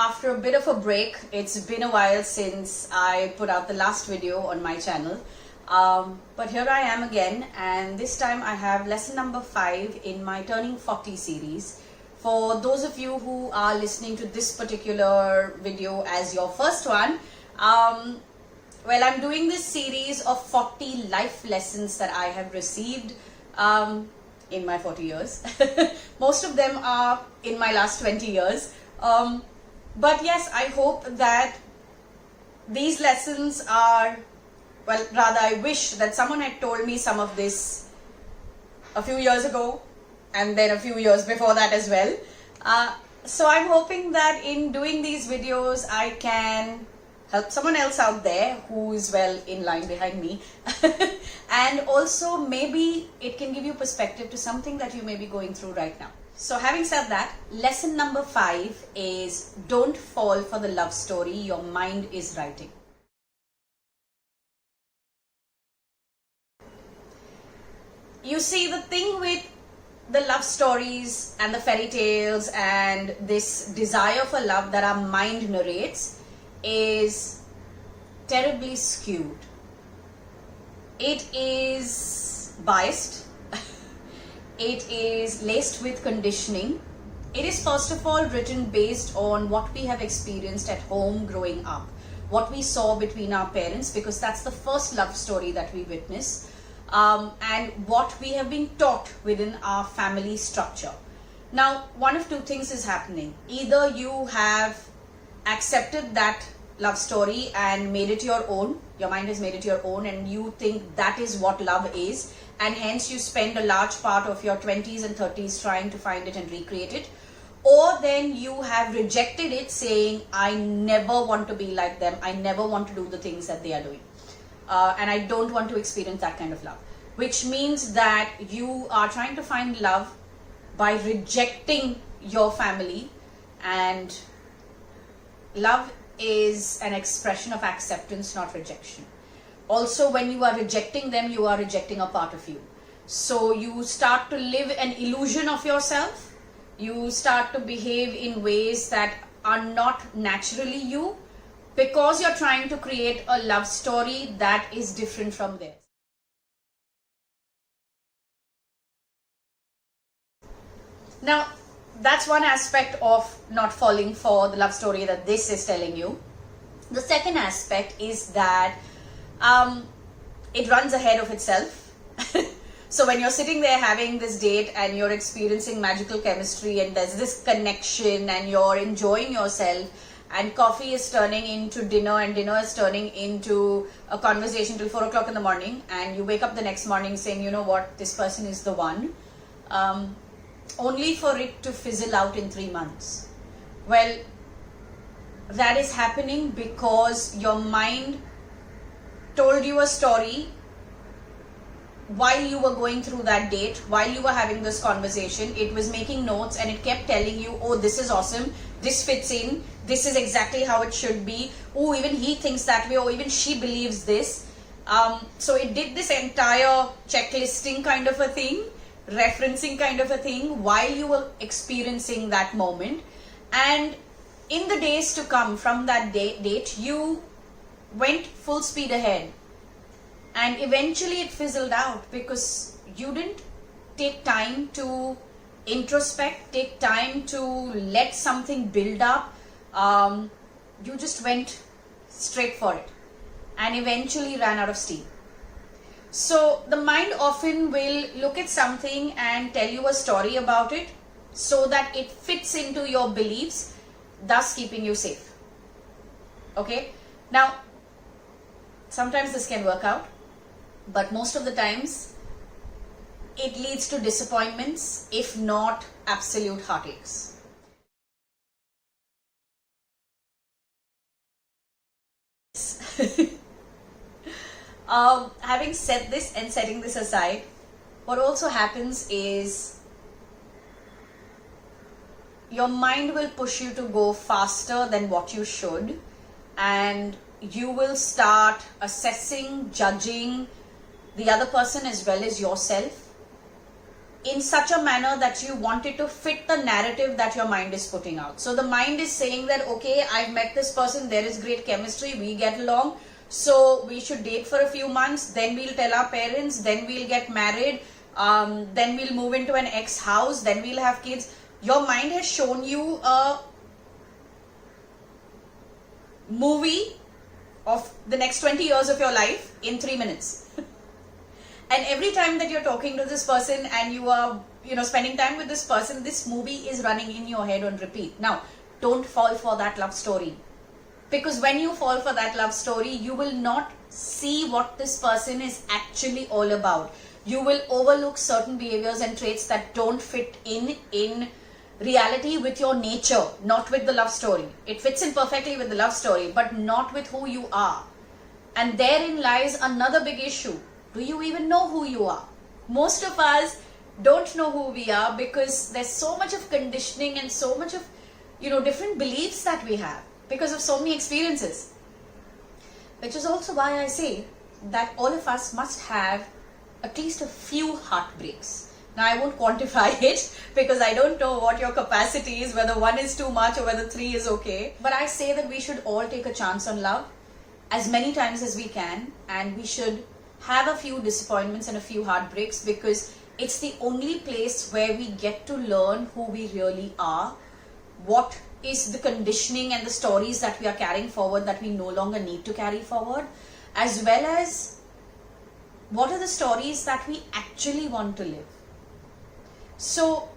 after a bit of a break. It's been a while since I put out the last video on my channel. But here I am again, and this time I have lesson number 5 in my Turning 40 series. For those of you who are listening to this particular video as your first one, well, I'm doing this series of 40 life lessons that I have received in my 40 years. Most of them are in my last 20 years. But yes, I hope that these lessons are, well, rather I wish that someone had told me some of this a few years ago and then a few years before that as well. So I'm hoping that in doing these videos I can help someone else out there who is well in line behind me. And also maybe it can give you perspective to something that you may be going through right now. So having said that, lesson number 5 is don't fall for the love story your mind is writing. You see, the thing with the love stories and the fairy tales and this desire for love that our mind narrates is terribly skewed. It is biased. It is laced with conditioning. It is first of all written based on what we have experienced at home growing up, what we saw between our parents, because that's the first love story that we witness, and what we have been taught within our family structure. Now, one of two things is happening. Either you have accepted that love story and made it your own, your mind has made it your own, and you think that is what love is, and hence you spend a large part of your 20s and 30s trying to find it and recreate it. Or then you have rejected it, saying, I never want to be like them, I never want to do the things that they are doing, and I don't want to experience that kind of love. Which means that you are trying to find love by rejecting your family, and love is an expression of acceptance, not rejection. Also, when you are rejecting them, you are rejecting a part of you. So you start to live an illusion of yourself. You start to behave in ways that are not naturally you, because you're trying to create a love story that is different from theirs. Now, that's one aspect of not falling for the love story that this is telling you. The second aspect is that it runs ahead of itself. So when you're sitting there having this date and you're experiencing magical chemistry and there's this connection and you're enjoying yourself, and coffee is turning into dinner and dinner is turning into a conversation till 4 o'clock in the morning, and you wake up the next morning saying, you know what, this person is the one, only for it to fizzle out in 3 months. Well, that is happening because your mind told you a story while you were going through that date, while you were having this conversation. It was making notes and it kept telling you, oh, this is awesome, this fits in, this is exactly how it should be, oh, even he thinks that way, or even she believes this. So it did this entire checklisting kind of a thing, referencing kind of a thing while you were experiencing that moment. And in the days to come from that date, you went full speed ahead, and eventually it fizzled out because you didn't take time to introspect, take time to let something build up. You just went straight for it and eventually ran out of steam. So the mind often will look at something and tell you a story about it so that it fits into your beliefs, thus keeping you safe. Okay? Now, sometimes this can work out, but most of the times it leads to disappointments, if not absolute heartaches. Having said this and setting this aside, what also happens is your mind will push you to go faster than what you should, and you will start assessing, judging the other person as well as yourself in such a manner that you want it to fit the narrative that your mind is putting out. So the mind is saying that, okay, I've met this person, there is great chemistry, we get along, so we should date for a few months, then we'll tell our parents, then we'll get married, then we'll move into an ex house, then we'll have kids. Your mind has shown you a movie of the next 20 years of your life in 3 minutes. And every time that you're talking to this person and you are, spending time with this person, this movie is running in your head on repeat. Now, don't fall for that love story. Because when you fall for that love story, you will not see what this person is actually all about. You will overlook certain behaviors and traits that don't fit in reality with your nature, not with the love story. It fits in perfectly with the love story, but not with who you are. And therein lies another big issue. Do you even know who you are? Most of us don't know who we are because there's so much of conditioning and so much of, different beliefs that we have because of so many experiences. Which is also why I say that all of us must have at least a few heartbreaks. Now, I won't quantify it because I don't know what your capacity is, whether 1 is too much or whether 3 is okay. But I say that we should all take a chance on love as many times as we can, and we should have a few disappointments and a few heartbreaks because it's the only place where we get to learn who we really are, what is the conditioning and the stories that we are carrying forward that we no longer need to carry forward, as well as what are the stories that we actually want to live. So,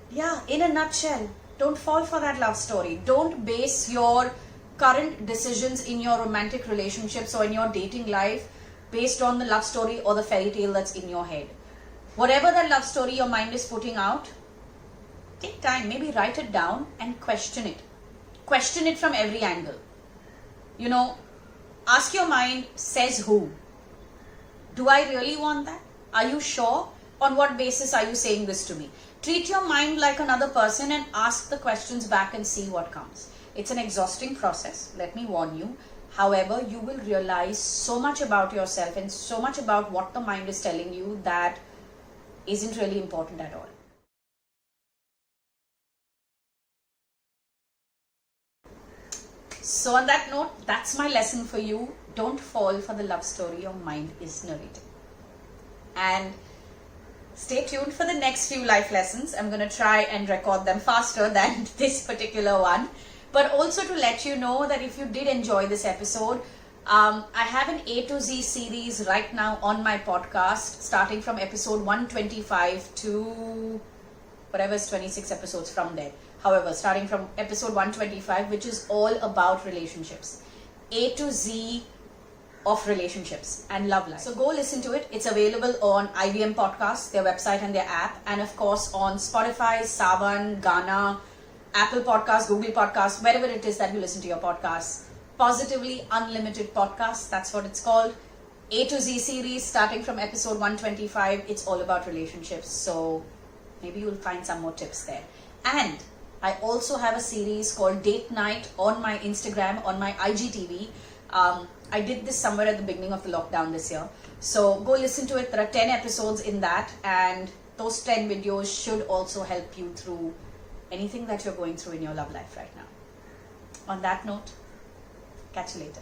yeah, in a nutshell, don't fall for that love story. Don't base your current decisions in your romantic relationships or in your dating life based on the love story or the fairy tale that's in your head. Whatever that love story your mind is putting out, take time, maybe write it down and question it. Question it from every angle. Ask your mind, says who? Do I really want that? Are you sure? On what basis are you saying this to me? Treat your mind like another person and ask the questions back and see what comes. It's an exhausting process, let me warn you. However, you will realize so much about yourself and so much about what the mind is telling you that isn't really important at all. So on that note, that's my lesson for you. Don't fall for the love story your mind is narrating. And stay tuned for the next few life lessons. I'm going to try and record them faster than this particular one. But also to let you know that if you did enjoy this episode, I have an A to Z series right now on my podcast, starting from episode 125 to whatever's 26 episodes from there. However, starting from episode 125, which is all about relationships. A to Z of relationships and love life. So go listen to it. It's available on IVM Podcasts, their website and their app, and of course on Spotify, Saavn, Gaana, Apple Podcasts, Google Podcasts, wherever it is that you listen to your podcasts. Positively Unlimited Podcast, that's what it's called. A to Z series starting from episode 125. It's all about relationships. So maybe you'll find some more tips there. And I also have a series called Date Night on my Instagram, on my IGTV. I did this somewhere at the beginning of the lockdown this year. So go listen to it. There are 10 episodes in that, and those 10 videos should also help you through anything that you're going through in your love life right now. On that note, catch you later.